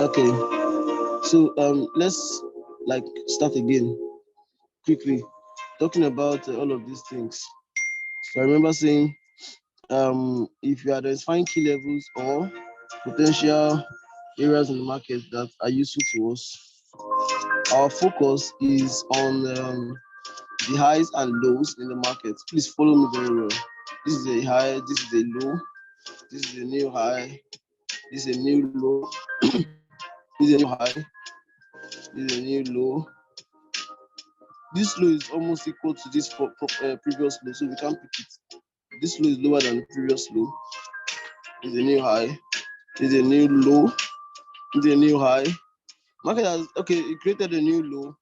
Okay, so let's like start again quickly, talking about all of these things. So I remember saying, if you are identifying key levels or potential areas in the market that are useful to us, our focus is on the highs and lows in the market. Please follow me very well. This is a high, this is a low, this is a new high, this is a new low, this is a new high, this is a new low. This low is almost equal to this previous low, so we can't pick it. This low is lower than the previous low. This is a new high. This is a new low. This is a new high. Market has, okay, it created a new low,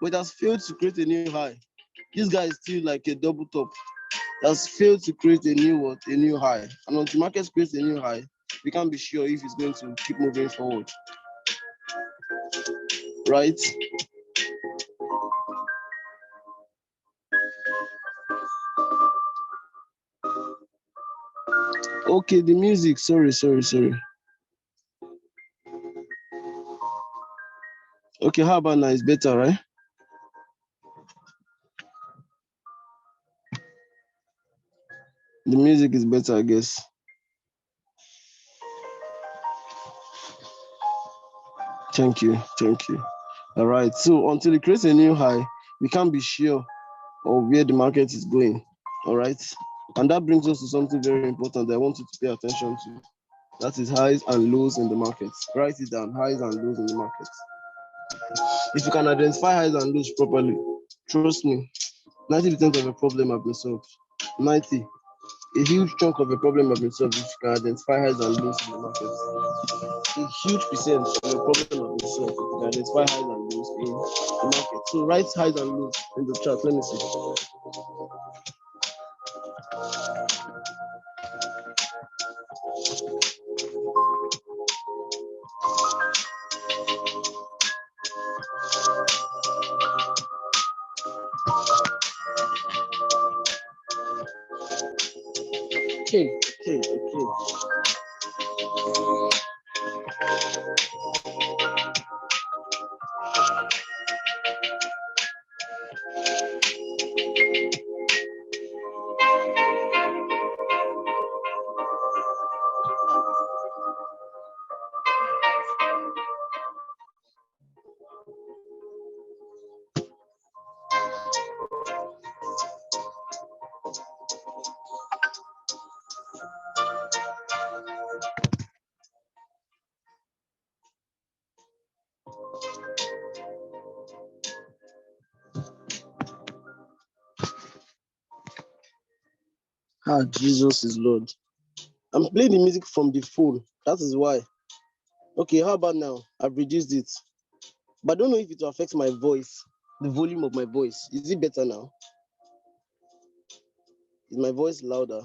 but it has failed to create a new high. This guy is still like a double top. It has failed to create a new what? A new high. And until market creates a new high, we can't be sure if it's going to keep moving forward. Right? Okay, the music. Sorry. Okay, how about now? It's better, right? The music is better, I guess. Thank you. All right. So until it creates a new high, we can't be sure of where the market is going. All right. And that brings us to something very important that I want you to pay attention to. That is highs and lows in the market. Write it down, highs and lows in the market. If you can identify highs and lows properly, trust me, 90% of the problem have been solved. 90. A huge chunk of the problem have been solved if you can identify highs and lows in the market. A huge percent of the problem have been solved if you can identify highs and lows in the market. So write highs and lows in the chart. Let me see. Okay. Jesus is Lord. I'm playing the music from the phone. That is why. Okay, how about now? I've reduced it. But I don't know if it will affect my voice, the volume of my voice. Is it better now? Is my voice louder?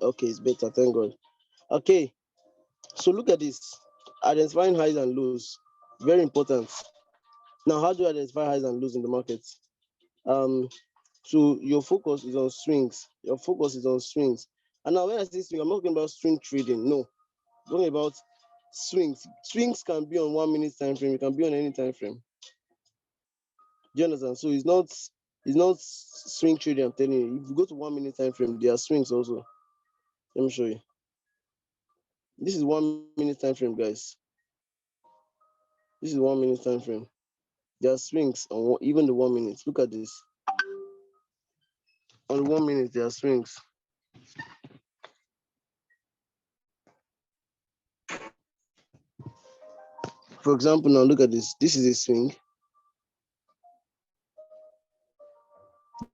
Okay, it's better, thank God. Okay, so look at this. Identifying highs and lows. Very important. Now, how do you identify highs and lows in the market? So your focus is on swings. And now when I say swing, I'm not talking about swing trading. No, I'm talking about swings. Swings can be on 1 minute time frame. It can be on any time frame. Do you understand? So it's not swing trading. I'm telling you. If you go to 1 minute time frame, there are swings also. Let me show you. This is 1 minute time frame, guys. This is 1 minute time frame. There are swings on even the 1 minute. Look at this. On 1 minute, there are swings. For example, now look at this. This is a swing.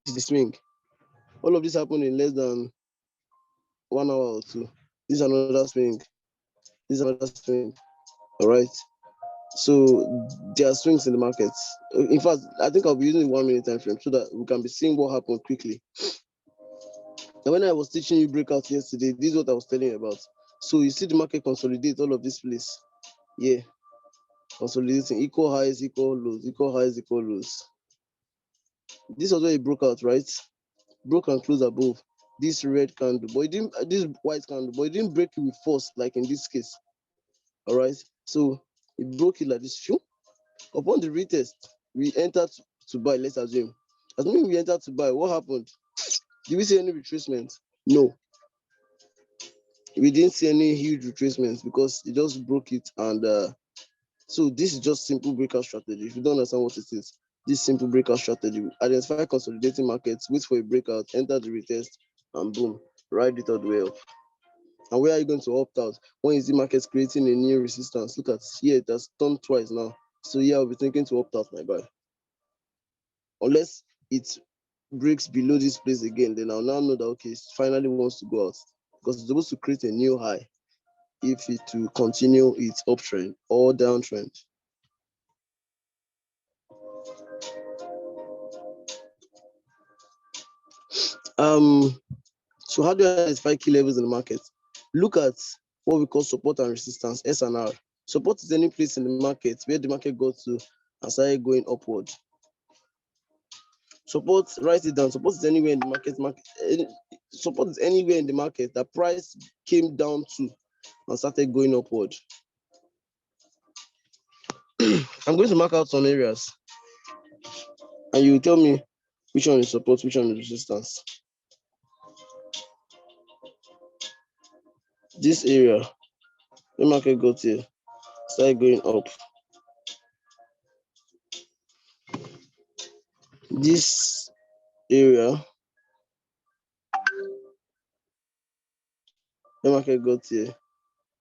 This is a swing. All of this happened in less than 1 hour or two. This is another swing. This is another swing. All right. So there are swings in the market. In fact, I think I'll be using 1 minute time frame so that we can be seeing what happened quickly. And when I was teaching you breakout yesterday, this is what I was telling you about. So you see the market consolidate all of this place. Yeah. Consolidating equal highs, equal lows, equal highs, equal lows. This was where it broke out, right? Broke and closed above this red candle, but it didn't, this white candle, but it didn't break it with force like in this case. All right. So It broke it like this. Phew. Upon the retest, we entered to buy. Let's assume. As soon as we entered to buy, what happened? Did we see any retracement? No, we didn't see any huge retracements because it just broke it. And so this is just simple breakout strategy. If you don't understand what it is, this simple breakout strategy: identify consolidating markets, wait for a breakout, enter the retest, and boom, ride it all the way up. And where are you going to opt out? When is the market creating a new resistance? Look at here, it has turned twice now. So yeah, I'll be thinking to opt out my buy. Unless it breaks below this place again, then I'll now know that okay, it finally wants to go out because it's supposed to create a new high if it will continue its uptrend or downtrend. So how do I identify key levels in the market? Look at what we call support and resistance, S and R. Support is any place in the market where the market got to and started going upward. Support, write it down. Support is anywhere in the market. Support is anywhere in the market that price came down to and started going upward. I'm going to mark out some areas, and you tell me which one is support, which one is resistance. This area, the market got here, started going up. This area, the market got here,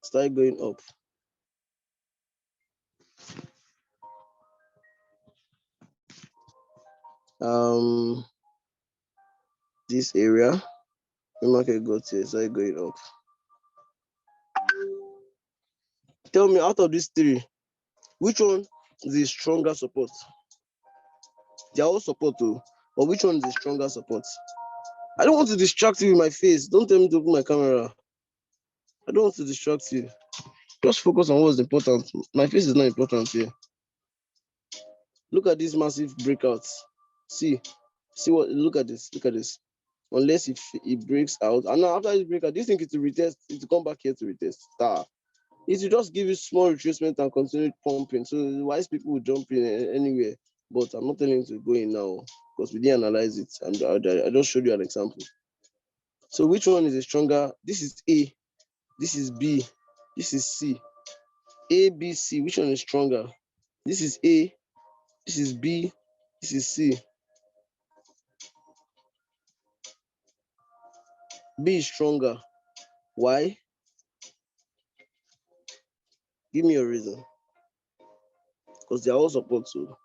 started going up. This area, the market got here, started going up. Tell me, out of these three, which one is the stronger support? They are all support too, but which one is the stronger support? I don't want to distract you with my face. Don't tell me to open my camera. I don't want to distract you. Just focus on what's important. My face is not important here. Look at these massive breakouts. See what? Look at this. Look at this. Unless if it breaks out, and now after this breakout, do you think it will retest? It will come back here to retest? It will just give you small retracement and continue pumping. So wise people will jump in anywhere. But I'm not telling you to go in now because we didn't analyze it. And I just showed you an example. So which one is a stronger? This is A. This is B. This is C. A, B, C. Which one is stronger? This is A. This is B. This is C. B is stronger. Why? Give me a reason. Because they are all support too.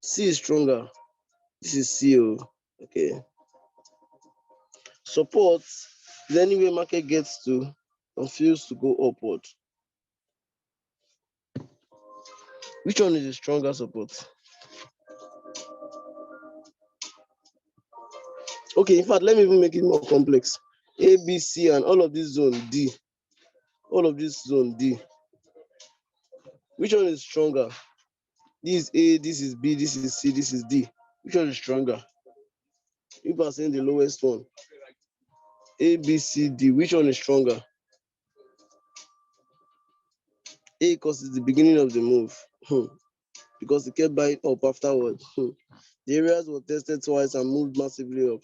C is stronger. This is C. Okay. Support is anywhere market gets to and feels to go upward. Which one is the stronger support? Okay, in fact, let me even make it more complex. A, B, C, and all of this zone D. All of this zone D. Which one is stronger? This is A, this is B, this is C, this is D. Which one is stronger? People are saying the lowest one. A, B, C, D. Which one is stronger? A, because it's the beginning of the move. Because it kept buying up afterwards. The areas were tested twice and moved massively up.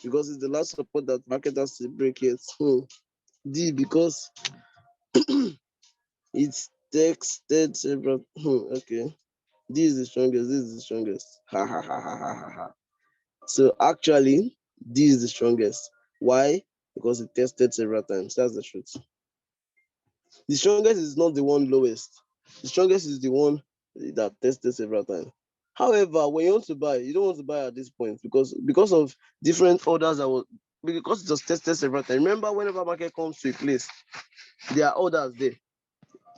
Because it's the last support that market has to break yet. D, because it's tested several. Okay. D is the strongest. This is the strongest. Ha ha ha ha ha ha. So actually, D is the strongest. Why? Because it tested several times. That's the truth. The strongest is not the one lowest. The strongest is the one that tested several times. However, when you want to buy, you don't want to buy at this point because of different orders because it was tested several times. Remember, whenever market comes to a place, there are orders there.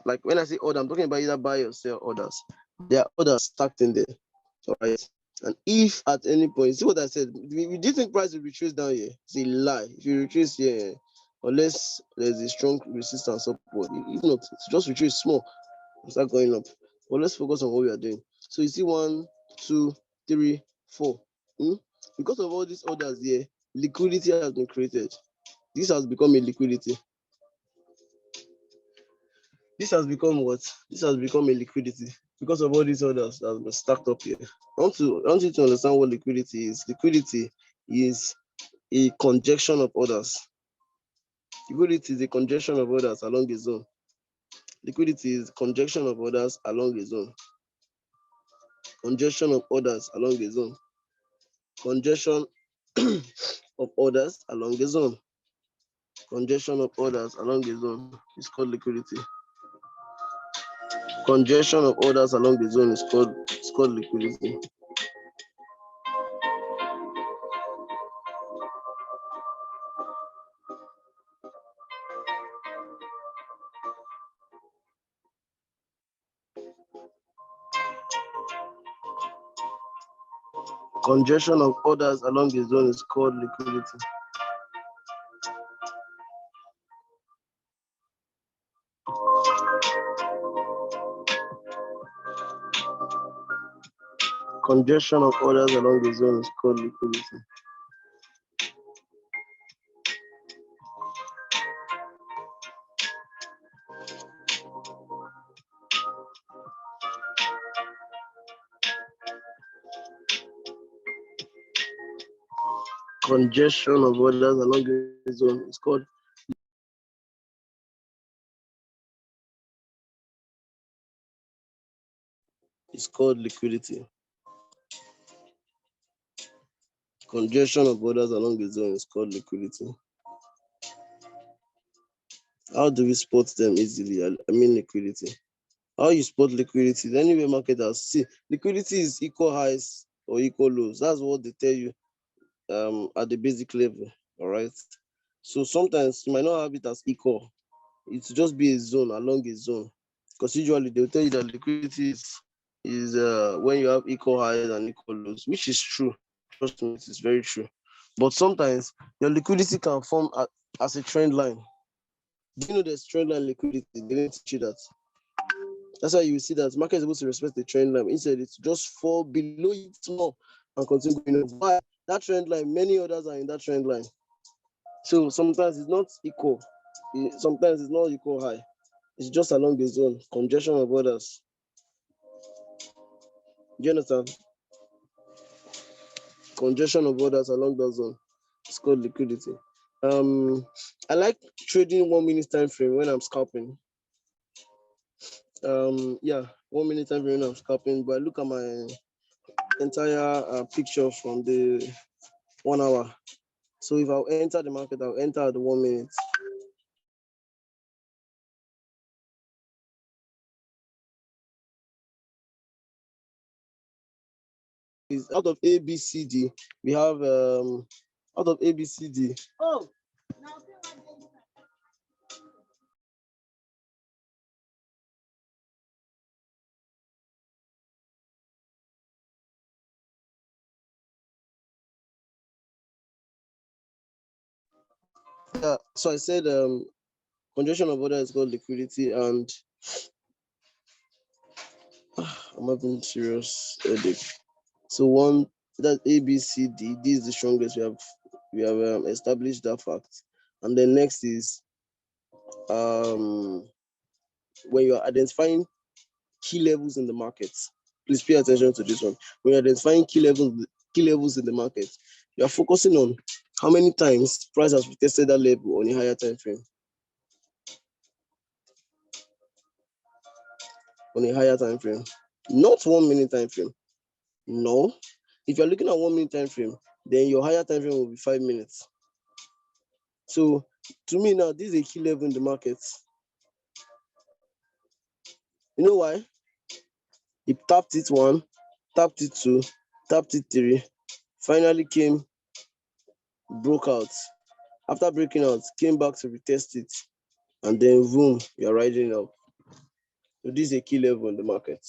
Like when I say order, I'm talking about either buy or sell orders. There are orders stacked in there. All right. And if at any point, see what I said, do you think price will retrace down here? It's a lie. If you retrace here, unless there's a strong resistance upward, if not, it's just retrace small and start going up. But let's focus on what we are doing. So you see 1, 2, 3, 4. Because of all these orders here, liquidity has been created. This has become a liquidity. This has become what? This has become a liquidity because of all these orders that have been stacked up here. I want you to understand what liquidity is. Liquidity is a conjunction of orders. Liquidity is a conjunction of orders along a zone. Liquidity is conjunction of orders along a zone. Conjunction of orders along a zone. Conjunction of orders along a zone. Congestion of orders along a zone is called liquidity. Congestion of orders along the zone is called liquidity. Congestion of orders along the zone is called liquidity. Congestion of orders along the zone is called liquidity. Congestion of orders along the zone is called liquidity. Congestion of orders along the zone is called liquidity. How do we spot them easily? I mean liquidity. How you spot liquidity? Anyway, marketers see liquidity is equal highs or equal lows. That's what they tell you at the basic level. All right. So sometimes you might not have it as equal. It's just be a zone along a zone. Because usually they'll tell you that liquidity is when you have equal highs and equal lows, which is true. Trust me, it is very true. But sometimes your liquidity can form as a trend line. Do you know there's trend line liquidity? They didn't teach you that. That's why you see that market is able to respect the trend line. Instead, it's just fall below it small and continue going up. Why? That trend line, many others are in that trend line. So sometimes it's not equal. Sometimes it's not equal high. It's just along the zone. Congestion of orders. Do you understand? Congestion of orders along the zone. It's called liquidity. I like trading 1 minute time frame when I'm scalping. Yeah, 1 minute time frame when I'm scalping. But I look at my entire picture from the 1 hour. So if I'll enter the market, I'll enter at the 1 minute. Is out of A, B, C, D. We have out of A, B, C, D. Oh. Yeah. So I said congestion of order is called liquidity, and I'm having serious headache. So one that A, B, C, D. D is the strongest. We have established that fact, and then next is when you are identifying key levels in the market. Please pay attention to this one. When you're identifying key levels in the market, you are focusing on how many times price has tested that level on a higher time frame. On a higher time frame, not 1 minute time frame. No, if you're looking at 1 minute time frame, then your higher time frame will be 5 minutes. So to me now, this is a key level in the market. You know why? It tapped it 1, tapped it 2, tapped it 3, finally came, broke out. After breaking out, came back to retest it, and then boom, you're riding up. So this is a key level in the market.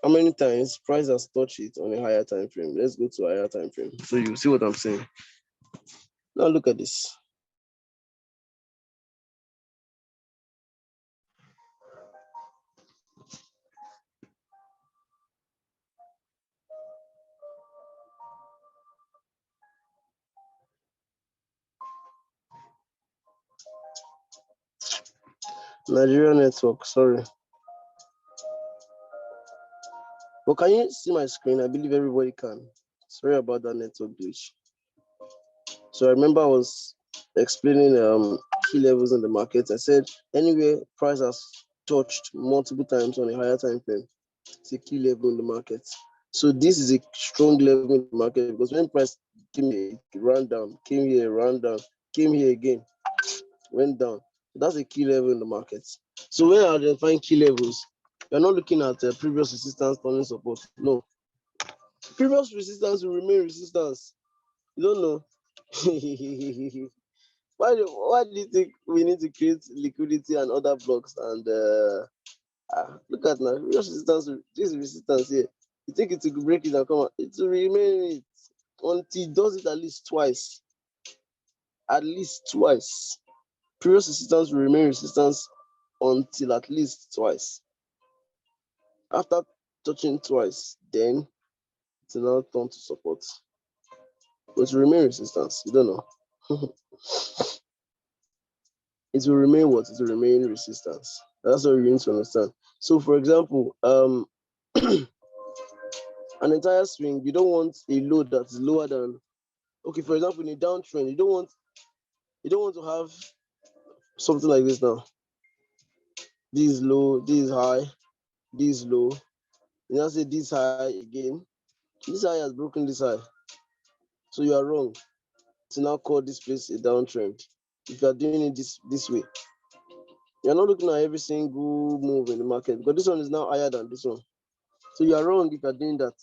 How many times price has touched it on a higher time frame? Let's go to a higher time frame. So you see what I'm saying. Now look at this. Nigeria network, sorry. But can you see my screen? I believe everybody can. Sorry about that network glitch. So I remember I was explaining key levels in the market. I said anywhere price has touched multiple times on a higher time frame, it's a key level in the market. So this is a strong level in the market because when price came here, it ran down, came here, ran down, came here again, went down. That's a key level in the market. So when you're identifying key levels, you're not looking at previous resistance turning support. No, previous resistance will remain resistance. You don't know. Why do you think we need to create liquidity and other blocks and look at now previous resistance, this resistance here, you think it will break it and come out, it will remain it until it does it at least twice. At least twice. Previous resistance will remain resistance until at least twice. After touching twice, then it will now turn to support. But it will remain resistance. You don't know. It will remain what? It will remain resistance. That's what you need to understand. So for example, an entire swing, you don't want a load that is lower than, okay, for example, in a downtrend, you don't want to have something like this now. This is low, this is high, this is low. You now say this high again. This high has broken this high. So you are wrong to now call this place a downtrend. If you are doing it this way, you're not looking at every single move in the market because this one is now higher than this one. So you are wrong if you're doing that.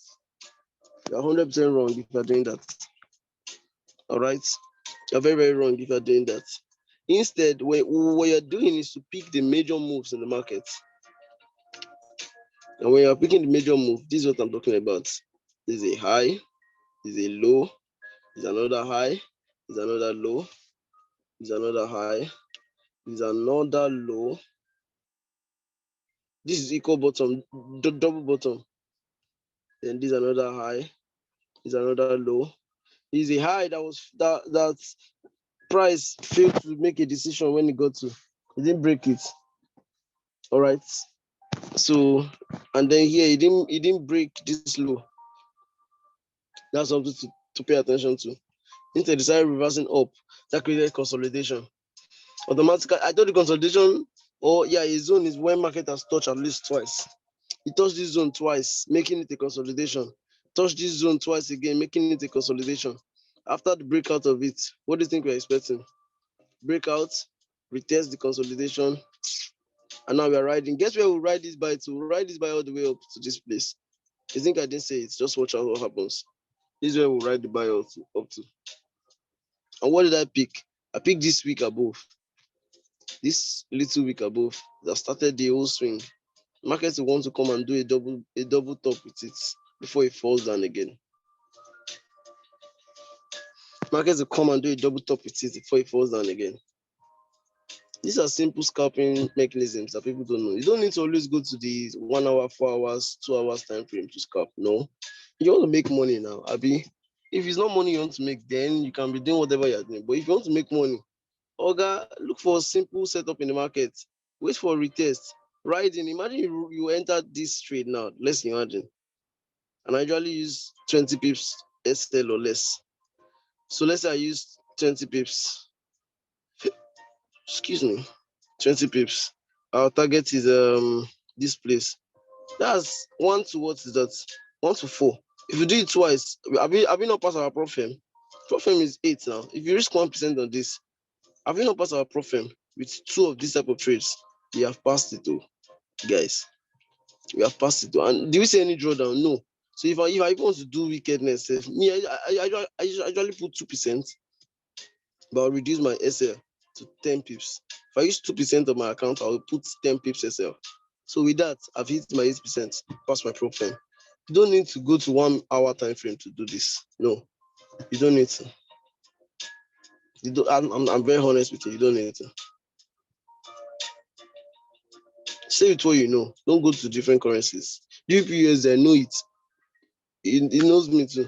You're 100% wrong if you're doing that. All right? You're very, very wrong if you're doing that. Instead, what you're doing is to pick the major moves in the market. And when you're picking the major move, this is what I'm talking about. This is a high, this is a low, this is another high, this is another low, this is another high, this is another low. This is equal bottom, double bottom. Then this is another high, this is another low. This is a high that price failed to make a decision when it got to. It didn't break it. All right. So, and then here it didn't break this low. That's something to pay attention to. Instead, decided reversing up. That created consolidation. Automatically, I thought the consolidation, or yeah, a zone is when market has touched at least twice. It touched this zone twice, making it a consolidation. Touched this zone twice again, making it a consolidation. After the breakout of it, what do you think we're expecting? Breakout, retest the consolidation, and now we're riding. Guess where we'll ride this by to? We'll ride this by all the way up to this place. You think I didn't say it? Just watch out what happens. This is where we'll ride the buy up to. And what did I pick? I picked this week above. This little week above that started the whole swing. Markets will want to come and do a double top with it before it falls down again. Markets will come and do a double top with it before it falls down again. These are simple scalping mechanisms that people don't know. You don't need to always go to the 1 hour, 4 hours, 2 hours time frame to scalp. No. You want to make money now, Abi. If it's not money you want to make, then you can be doing whatever you're doing. But if you want to make money, Oga, look for a simple setup in the market. Wait for a retest. Riding. Imagine you enter this trade now. Let's imagine. And I usually use 20 pips SL or less. So let's say I use 20 pips. Excuse me. 20 pips. Our target is this place. That's 1 to what is that? 1 to 4. If you do it twice, have we not passed our profit? Profit is 8 now. If you risk 1% on this, have we not passed our profit with 2 of these type of trades? We have passed it too, guys. We have passed it too. And do we see any drawdown? No. So if I even want to do wickedness, me, I usually put 2%, but I'll reduce my SL to 10 pips. If I use 2% of my account, I'll put 10 pips SL. So with that, I've hit my 8%, pass my profit. You don't need to go to 1 hour time frame to do this. No, you don't need to. I'm very honest with you. You don't need to. Say it what you know. Don't go to different currencies. USD, I know it. It knows me too.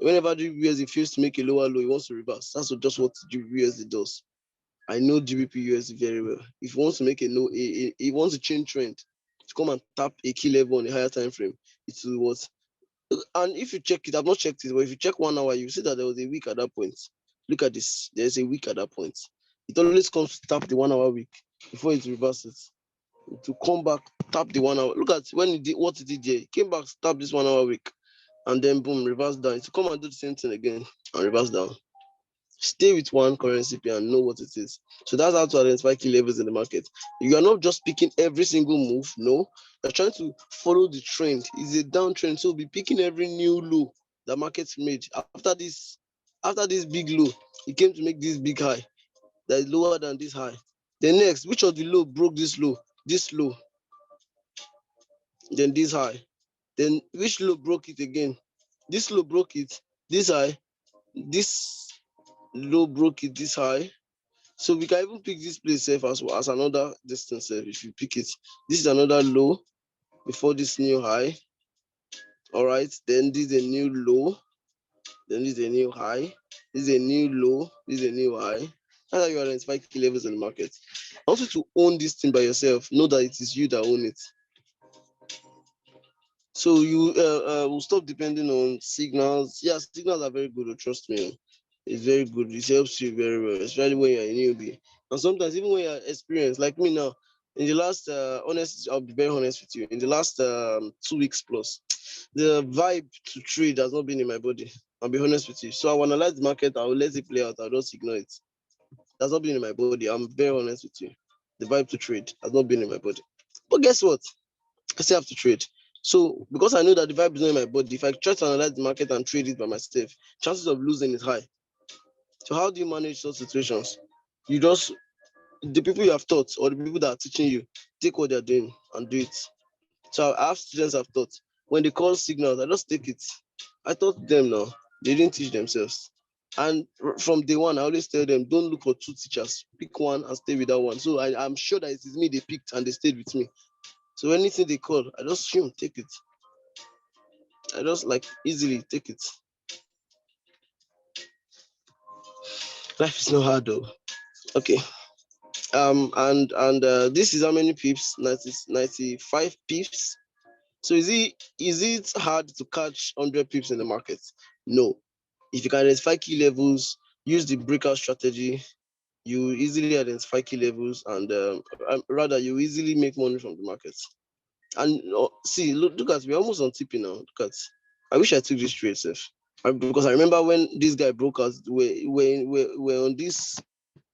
Whenever USD fails to make a lower low, it wants to reverse. That's just what USD does. I know GBP USD very well. If you want to make a no, it wants to change trend to come and tap a key level on a higher time frame, it will what? And if you check it, I've not checked it, but if you check 1 hour, you see that there was a week at that point. Look at this. There's a week at that point. It always comes to tap the 1 hour week before it reverses. To come back, tap the 1 hour. Look at when it did what it did there. It came back, tap this 1 hour week, and then boom, reverse down. To come and do the same thing again and reverse down. Stay with one currency pair and know what it is. So that's how to identify key levels in the market. You are not just picking every single move. No, you're trying to follow the trend. It's a downtrend, so be picking every new low the market's made. After this big low, it came to make this big high that is lower than this high. Then next, which of the low broke this low? This low, then this high. Then which low broke it again? This low broke it. This high. This low broke it. This high. So we can even pick this place safe as another distance safe if you pick it. This is another low before this new high. All right, then this is a new low, then this is a new high, this is a new low, this is a new high. That's how you identify key levels in the market. I want you to own this thing by yourself. Know that it is you that own it. So you will stop depending on signals. Yeah, signals are very good. Trust me, it's very good. It helps you very well, especially when you're a newbie. And sometimes even when you're experienced, like me now, in the last, I'll be very honest with you. In the last 2 weeks plus, the vibe to trade has not been in my body. I'll be honest with you. So I will analyze the market. I will let it play out. I'll just ignore it. That's not been in my body. I'm very honest with you. The vibe to trade has not been in my body. But guess what? I still have to trade. So because I know that the vibe is not in my body, if I try to analyze the market and trade it by myself, chances of losing is high. So how do you manage such situations? You just the people you have taught or the people that are teaching you, take what they're doing and do it. So I have students I've taught. When they call signals, I just take it. I taught them now. They didn't teach themselves. And from day one, I always tell them, don't look for two teachers. Pick one and stay with that one. So I'm sure that it is me they picked and they stayed with me. So anything they call, I just take it. I just like easily take it. Life is not hard though. Okay. And this is how many pips? 95 pips. So is it hard to catch 100 pips in the market? No. If you can identify key levels, use the breakout strategy, you easily identify key levels, and rather you easily make money from the market. And see, look at, we're almost on TP now. Look at, I wish I took this trade safe. Because I remember when this guy broke out, we're on this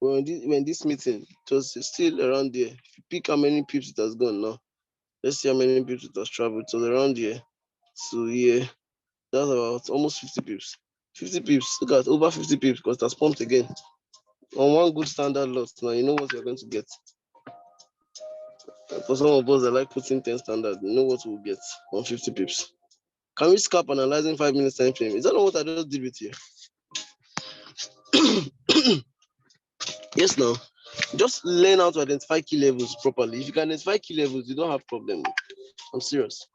when this meeting, it was still around there. If you pick how many pips it has gone now, let's see how many pips it has traveled. It was around there. So yeah, that's about almost 50 pips. 50 pips. Look at over 50 pips because it has pumped again. On one good standard lot, now you know what you're going to get. For some of us that like putting 10 standard, you know what we'll get on 50 pips. Can we scalp analyzing 5 minutes time frame? Is that not what I just did with you? Yes, now. Just learn how to identify key levels properly. If you can identify key levels, you don't have problem. I'm serious.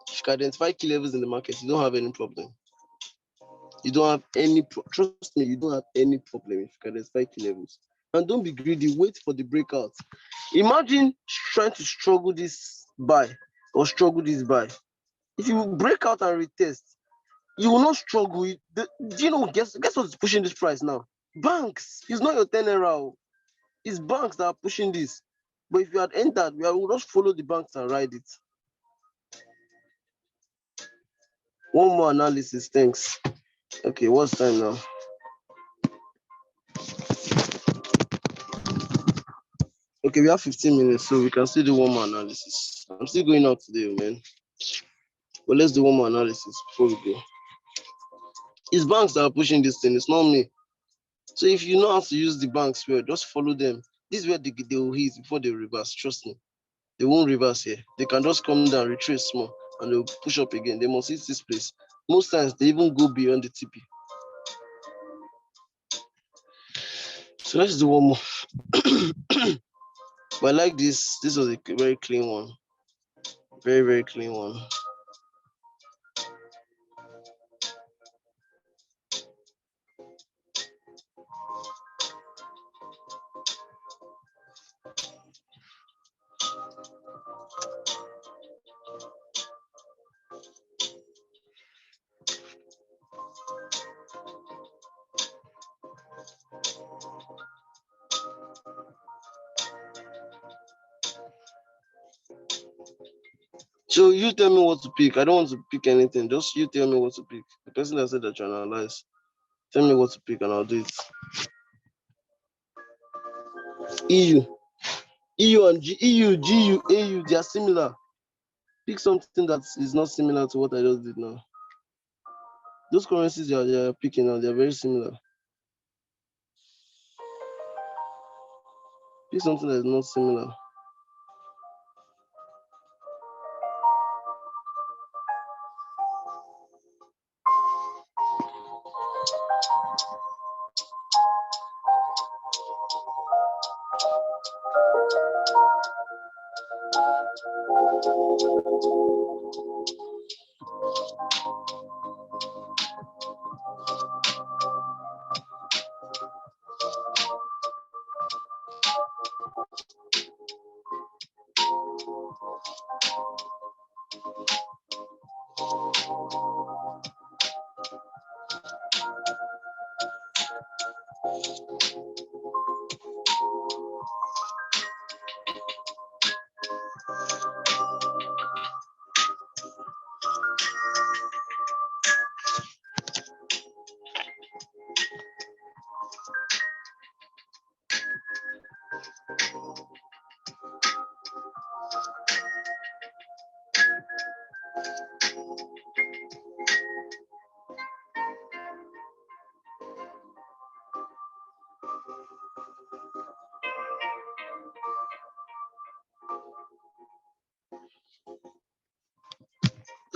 If you can identify key levels in the market, you don't have any problem. You don't have any, trust me, you don't have any problem if you can identify key levels. And don't be greedy, wait for the breakout. Imagine trying to struggle this buy or struggle this buy. If you break out and retest, you will not struggle. Do you know, guess what's pushing this price now? Banks. It's not your 10 naira. It's banks that are pushing this. But if you had entered, we will just follow the banks and ride it. One more analysis, thanks. Okay, what's time now? Okay, we have 15 minutes, so we can still do one more analysis. I'm still going out today, man. But let's do one more analysis before we go. It's banks that are pushing this thing, it's not me. So if you know how to use the banks well, just follow them. This is where they will hit before they reverse, trust me. They won't reverse here. They can just come down, retrace small, and they'll push up again. They must hit this place. Most times, they even go beyond the TP. So let's do one more. But I like this. This was a very clean one. Very, very clean one. So you tell me what to pick. I don't want to pick anything. Just you tell me what to pick. The person that said that you analyze, tell me what to pick and I'll do it. EU, EU and EU, GU, AU, they are similar. Pick something that is not similar to what I just did now. Those currencies you are picking now, they are very similar. Pick something that is not similar.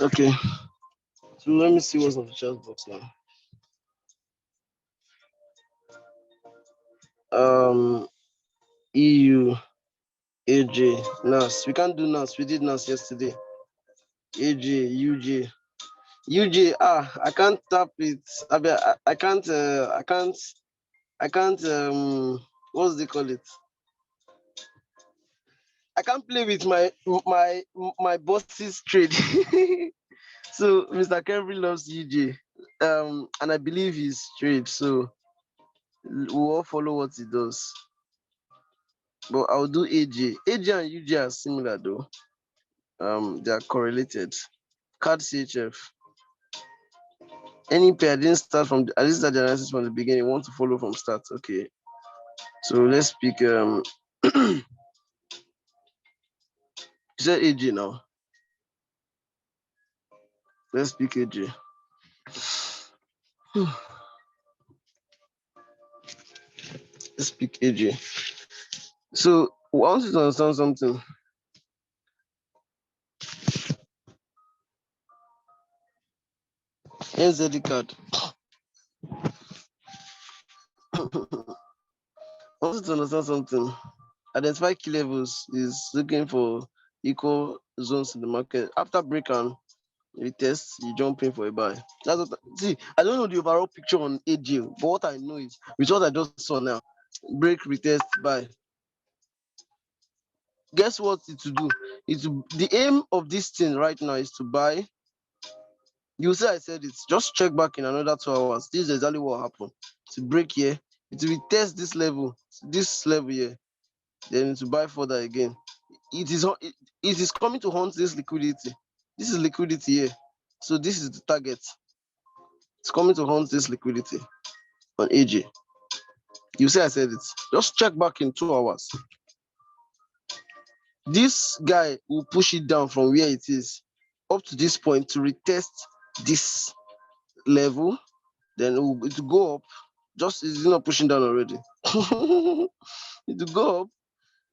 Okay. So let me see what's on the chat box now. EU, AJ, NAS. We can't do NAS. We did NAS yesterday. AJ, UJ. UJ, I can't tap it. I can't, what's they call it? I can't play with my boss's trade. So Mr. Kerry loves UJ. And I believe he's straight, so we'll all follow what he does. But I'll do AJ. AJ and UJ are similar though. They are correlated. Card CHF. Any pair I didn't start from I didn't start the analysis from the beginning. Want to follow from start. Okay. So let's pick you said AJ now. Let's pick AJ. Let's pick AJ. So I want you to understand something. NZD card. I want you to understand something. Identify key levels is looking for equal zones in the market. After breakout, retest, you jump in for a buy. That's what see. I don't know the overall picture on AJ, but what I know is with what I just saw now, break, retest, buy. Guess what it to do? The aim of this thing right now is to buy. You say I said it. Just check back in another 2 hours. This is exactly what happened. To break here, it will test this level here, then to buy further again. It is coming to hunt this liquidity. This is liquidity here. So this is the target. It's coming to hunt this liquidity on AJ. You say I said it. Just check back in 2 hours. This guy will push it down from where it is up to this point to retest this level. Then it will go up. Just is not pushing down already. It will go up,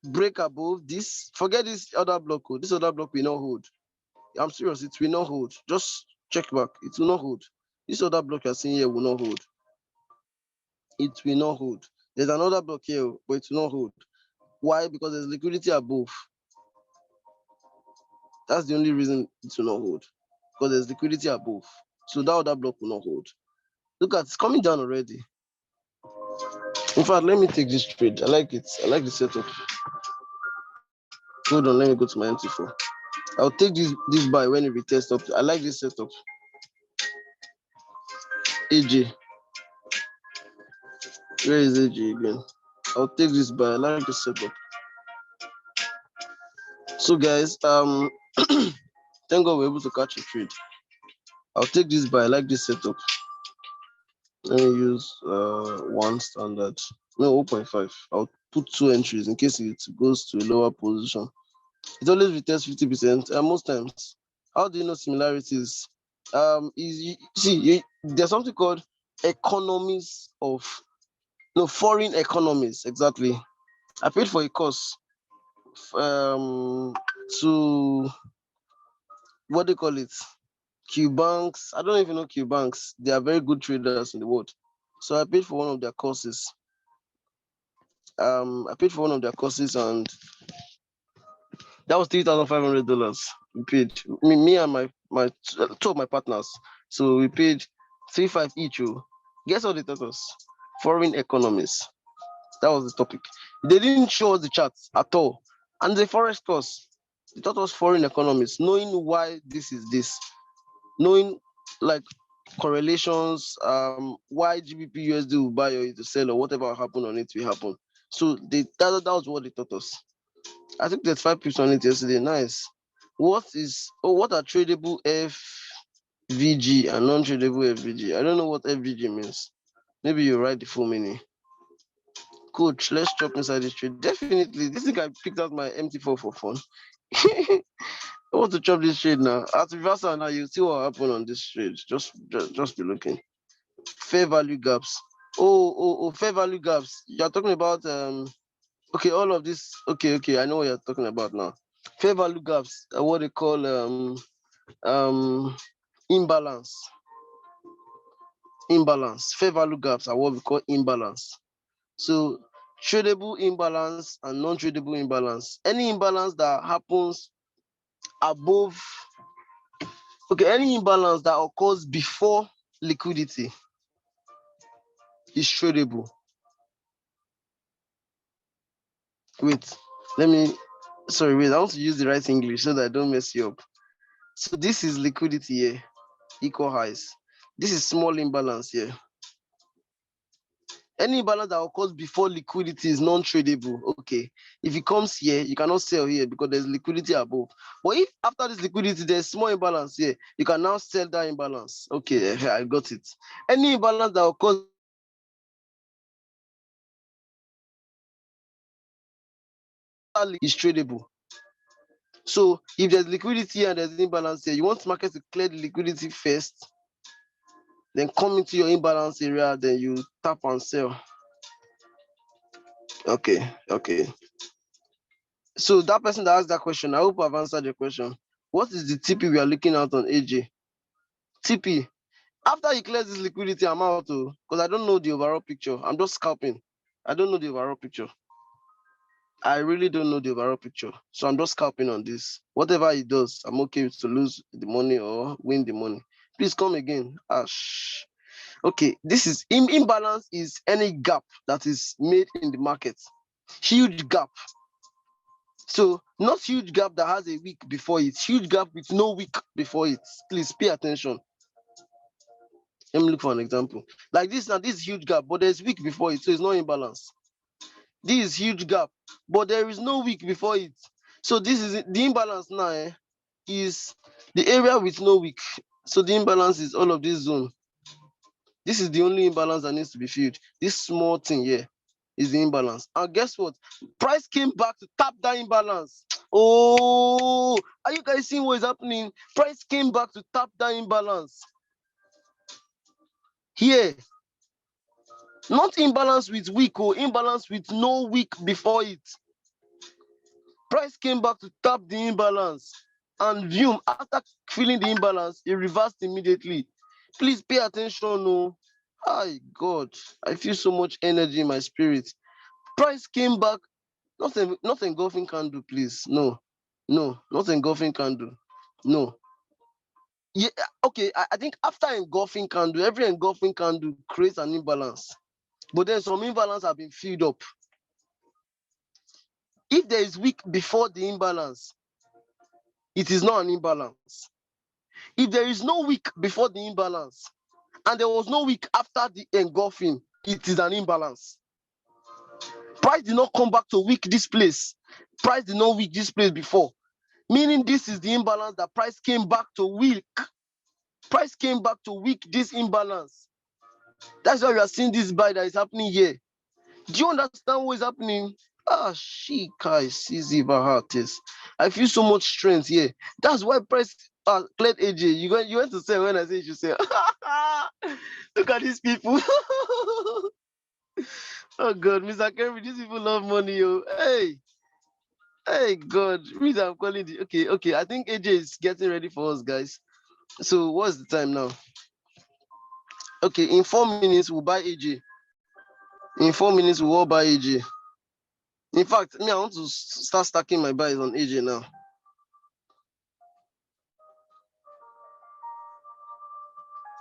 break above this. Forget this other block. This other block will not hold. I'm serious, it will not hold. Just check back. It will not hold. This other block you're seeing here will not hold. It will not hold. There's another block here, but it will not hold. Why? Because there's liquidity above. That's the only reason it will not hold. Because there's liquidity above. So that other block will not hold. Look at it's coming down already. In fact, let me take this trade. I like it. I like the setup. Hold on, let me go to my MT4. I'll take this buy when it retests up. I like this setup. AJ. Where is AJ again? I'll take this buy. I like the setup. So guys, thank God we're able to catch a trade. I'll take this buy. I like this setup. Let me use 1 standard. No, 0.5. I'll put 2 entries in case it goes to a lower position. It always returns 50%. Most times. How do you know similarities? There's something called economies of foreign economies. Exactly. I paid for a course to what do you call it? Q banks. I don't even know Q banks. They are very good traders in the world. So I paid for one of their courses. I paid for one of their courses, and that was $3,500. We paid me and my 2 of my partners. So we paid 3,500 each. Guess what they taught us? Foreign economies. That was the topic. They didn't show us the charts at all. And the forex course, they taught us foreign economies, knowing why this is this, knowing like correlations, why GBP USD will buy or to sell or whatever will happen on it will happen. So that was what they taught us. I think there's 5 pips on it yesterday. Nice. What are tradable FVG and non-tradable FVG? I don't know what FVG means. Maybe you write the full meaning. Coach, let's chop inside this trade. Definitely. This thing I picked out my MT4 for fun. I want to chop this trade now. At reversal now, you see what happened on this trade. Just be looking. Fair value gaps. Oh, fair value gaps. You're talking about okay, all of this. Okay, I know what you're talking about now. Fair value gaps are what they call imbalance. Fair value gaps are what we call imbalance. So tradable imbalance and non-tradable imbalance. Any imbalance that happens above, any imbalance that occurs before liquidity is tradable. Wait, I want to use the right English so that I don't mess you up. So this is liquidity here, equal highs. This is small imbalance here. Any imbalance that occurs before liquidity is non-tradable. Okay. If it comes here, you cannot sell here because there's liquidity above. But if after this liquidity, there's small imbalance here, you can now sell that imbalance. Okay, I got it. Any imbalance that occurs is tradable. So if there's liquidity and there's imbalance here, you want market to clear the liquidity first, then come into your imbalance area, then you tap and sell. Okay. So that person that asked that question, I hope I've answered your question. What is the TP we are looking at on AJ? TP. After he clears this liquidity, I'm out too, because I don't know the overall picture. I'm just scalping. I don't know the overall picture. I really don't know the overall picture. So I'm just scalping on this. Whatever he does, I'm okay to lose the money or win the money. Please come again. Ash. Okay, this is imbalance is any gap that is made in the market. Huge gap. So not huge gap that has a week before it. Huge gap with no week before it. Please pay attention. Let me look for an example. Like this now, this huge gap, but there's week before it, so it's not imbalance. This is huge gap, but there is no week before it. So this is the imbalance now, is the area with no week. So the imbalance is all of this zone. This is the only imbalance that needs to be filled. This small thing here is the imbalance. And guess what? Price came back to tap that imbalance. Oh, are you guys seeing what is happening? Price came back to tap that imbalance. Here. Not imbalance with week or imbalance with no week before it. Price came back to tap the imbalance. And view after feeling the imbalance, it reversed immediately. Please pay attention. Oh. Hi, God. I feel so much energy in my spirit. Price came back. Not engulfing candle, please. No, not engulfing candle. No. Yeah, okay. I think after engulfing candle, every engulfing candle creates an imbalance. But then some imbalance have been filled up. If there is week before the imbalance, it is not an imbalance. If there is no week before the imbalance, and there was no week after the engulfing, it is an imbalance. Price did not come back to weak this place. Price did not weak this place before. Meaning this is the imbalance that price came back to weak. Price came back to weak this imbalance. That's why we are seeing this buy that is happening here. Do you understand what is happening? Ah, she guys, easy Bahatis. I feel so much strength here. That's why price cleared AJ. You went to say when I say you should say, look at these people. Oh God, Mr. Kerry, these people love money, yo. Hey, God, read I'm calling the okay. I think AJ is getting ready for us, guys. So what's the time now? Okay, in 4 minutes we'll buy AJ. In 4 minutes we'll all buy AJ. In fact, I want to start stacking my buys on AJ now.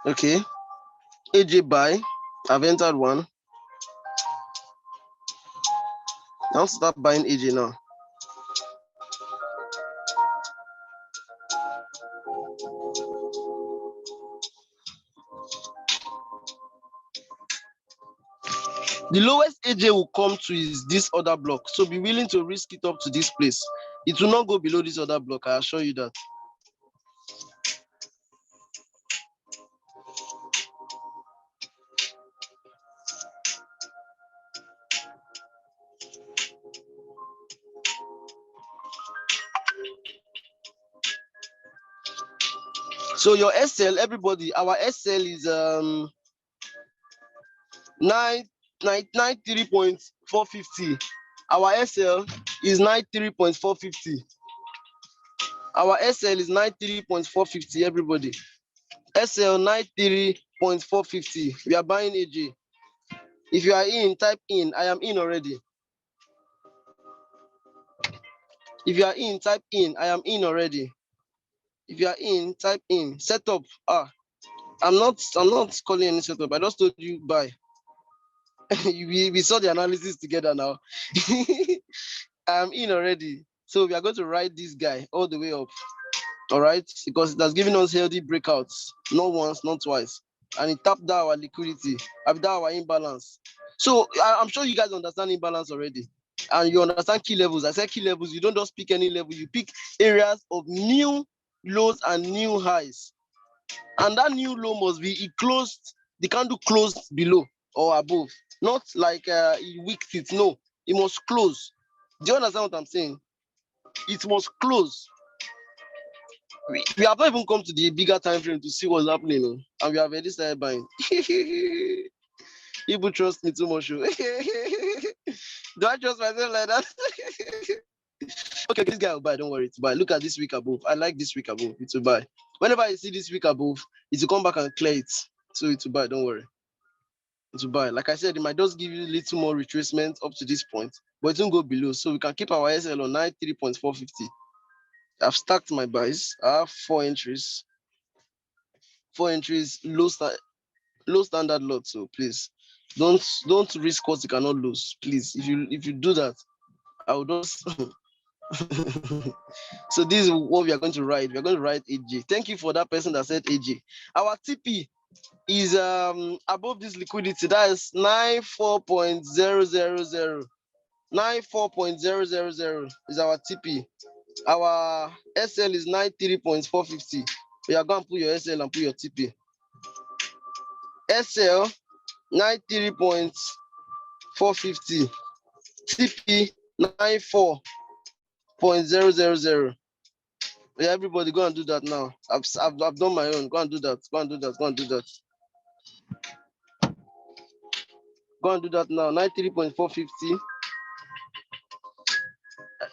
Okay, AJ buy. I've entered one. I want to start buying AJ now. The lowest AJ will come to is this other block. So be willing to risk it up to this place. It will not go below this other block. I assure you that. So your SL, everybody, our SL is 93.450. Our SL is 93.450. Our SL is 93.450, everybody. SL 93.450. We are buying AJ. If you are in, type in. I am in already. If you are in, type in. I am in already. If you are in, type in. Setup. I'm not calling any setup. I just told you buy. we saw the analysis together now. I'm in already. So we are going to ride this guy all the way up. All right, because it has given us healthy breakouts, not once, not twice, and it tapped down our liquidity, tapped down our imbalance. So I'm sure you guys understand imbalance already, and you understand key levels. I said key levels. You don't just pick any level. You pick areas of new lows and new highs, and that new low must be it closed. The candle closed below or above, not like it wicked it. No, it must close. Do you understand what I'm saying? It must close. We have not even come to the bigger time frame to see what's happening, and we have already started buying. People trust me too much. Do I trust myself like that? Okay, this guy will buy. Don't worry, to buy. Look at this week above. I like this week above. It will buy. Whenever you see this week above, it will come back and clear it. So it will buy. Don't worry. It will buy. Like I said, it might just give you a little more retracement up to this point, but it won't go below. So we can keep our SL on 93.450. I've stacked my buys. I have 4 entries. 4 entries, low standard lot. So please don't risk what you cannot lose. Please, if you do that, I will just so this is what we are going to write. We are going to write AJ. Thank you for that person that said AJ. Our TP is above this liquidity. That is 94.000. 94.000 is our TP. Our SL is 93.450. We are going to put your SL and put your TP. SL 93.450. TP 94.000. Yeah, everybody go and do that now. I've done my own. Go and do that. Go and do that. Go and do that. Go and do that now. 93.450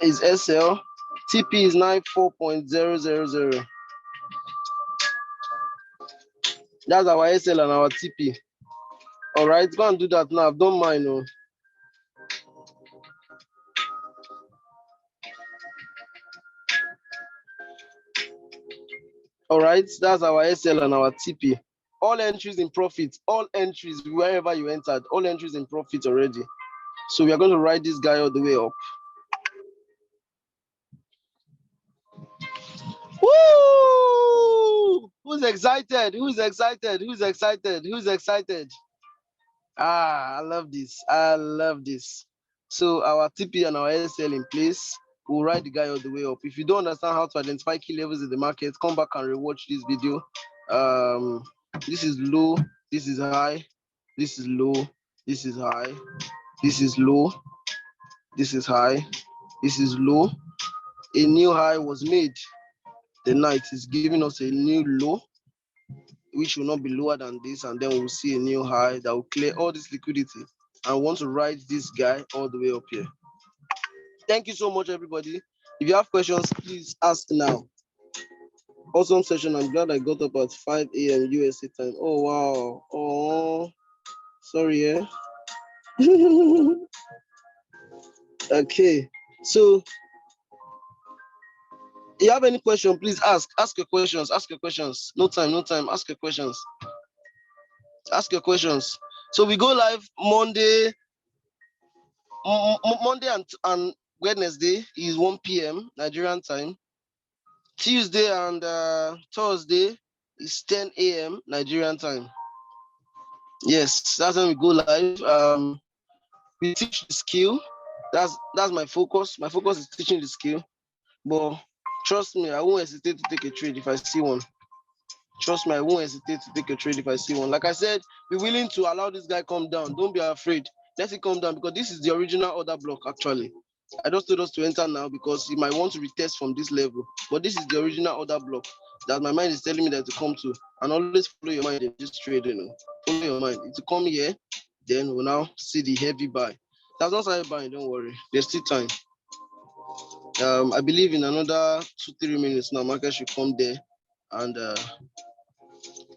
is SL. TP is 94.000. That's our SL and our TP. All right, go and do that now. I've done mine. Oh. All right, that's our SL and our TP. All entries in profit, all entries wherever you entered, all entries in profit already. So we are going to write this guy all the way up. Who's excited? Who's excited? Who's excited? Who's excited? Ah, I love this. I love this. So our TP and our SL in place. We'll ride the guy all the way up. If you don't understand how to identify key levels in the market, come back and rewatch this video. This is low. This is high. This is low. This is high. This is low. This is high. This is low. A new high was made. The night is giving us a new low, which will not be lower than this, and then we'll see a new high that will clear all this liquidity. I want to ride this guy all the way up here. Thank you so much, everybody. If you have questions, please ask now. Awesome session. I'm glad I got up at 5 a.m. USA time. Oh, wow. Oh, sorry, yeah. Okay, so you have any question, please ask. Ask your questions. Ask your questions. No time, no time. Ask your questions. Ask your questions. So we go live Monday, and Wednesday is 1 p.m. Nigerian time. Tuesday and Thursday is 10 a.m. Nigerian time. Yes, that's when we go live. We teach the skill. That's my focus. My focus is teaching the skill. But trust me, I won't hesitate to take a trade if I see one. Trust me, I won't hesitate to take a trade if I see one. Like I said, be willing to allow this guy come down. Don't be afraid. Let it come down because this is the original order block actually. I just told us to enter now because you might want to retest from this level. But this is the original order block that my mind is telling me that to come to. And always follow your mind in this trade, Follow your mind. If you come here, then we'll now see the heavy buy. That's not started buying, don't worry. There's still time. I believe in another 2-3 minutes now, market should come there and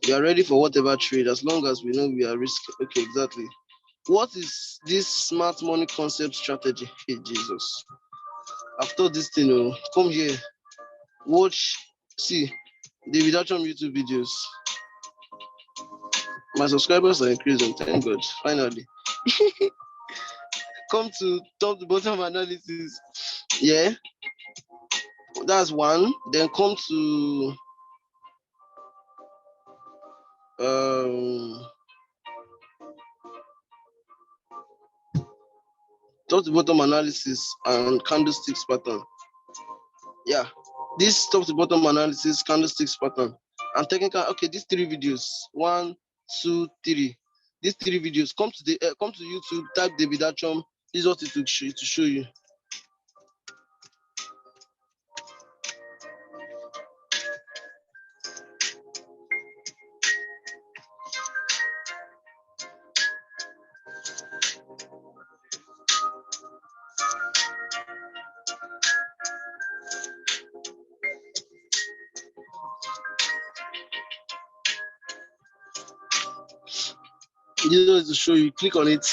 we are ready for whatever trade as long as we know we are risky. Okay, exactly. What is this smart money concept strategy? Hey, Jesus. I've taught this thing. Come here. Watch. See. David Achom YouTube videos. My subscribers are increasing. Thank God. Finally. Come to top to bottom analysis. Yeah. That's one. Then come to top to bottom analysis and candlesticks pattern. Yeah, this top to bottom analysis, candlesticks pattern, and technical. Okay, these 3 videos, 1, 2, 3. These 3 videos. Come to YouTube. Type David Achom. This is what it will show you. This is what to show you. Click on it.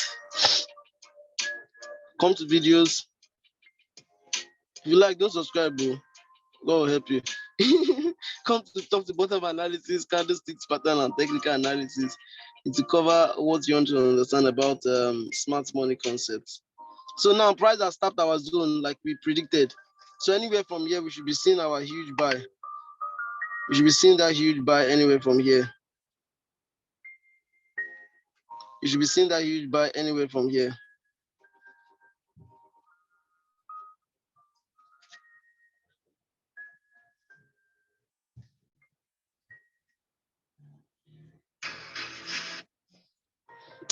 Come to videos. If you like, don't subscribe, bro. God will help you. Come to top to bottom analysis, candlesticks pattern, and technical analysis. It will cover what you want to understand about smart money concepts. So now price has tapped our zone like we predicted. So anywhere from here, we should be seeing our huge buy. We should be seeing that huge buy anywhere from here. You should be seeing that huge buy anywhere from here.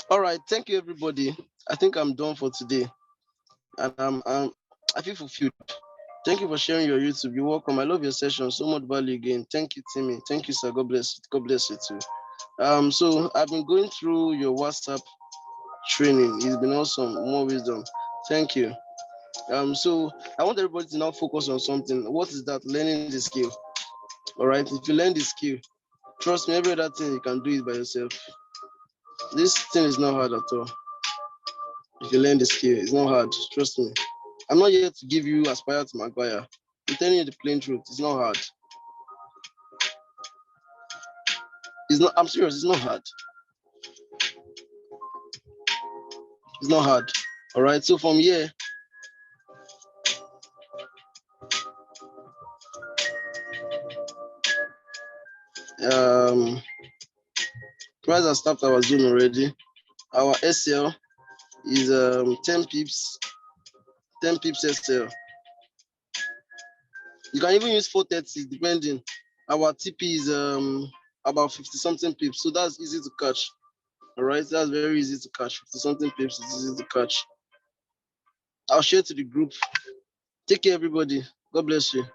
All right, thank you everybody. I think I'm done for today, and I feel fulfilled. Thank you for sharing your YouTube. You're welcome. I love your session. So much value again. Thank you, Timmy. Thank you, sir. God bless. God bless you too. So I've been going through your WhatsApp training. It's been awesome. More wisdom. Thank you. So I want everybody to now focus on something. What is that? Learning the skill. All right. If you learn the skill, trust me, every other thing you can do it by yourself. This thing is not hard at all. If you learn the skill, it's not hard. Trust me. I'm not here to give you aspire to Maguire. I'm telling you the plain truth. It's not hard. It's not. I'm serious. It's not hard. It's not hard. All right. So from here, Um, price has stopped our zone already. Our SL is 10 pips, 10 pips SL. You can even use 430 depending. Our TP is about 50 something pips, so that's easy to catch. All right, that's very easy to catch. 50 something pips is easy to catch. I'll share to the group. Take care, everybody. God bless you.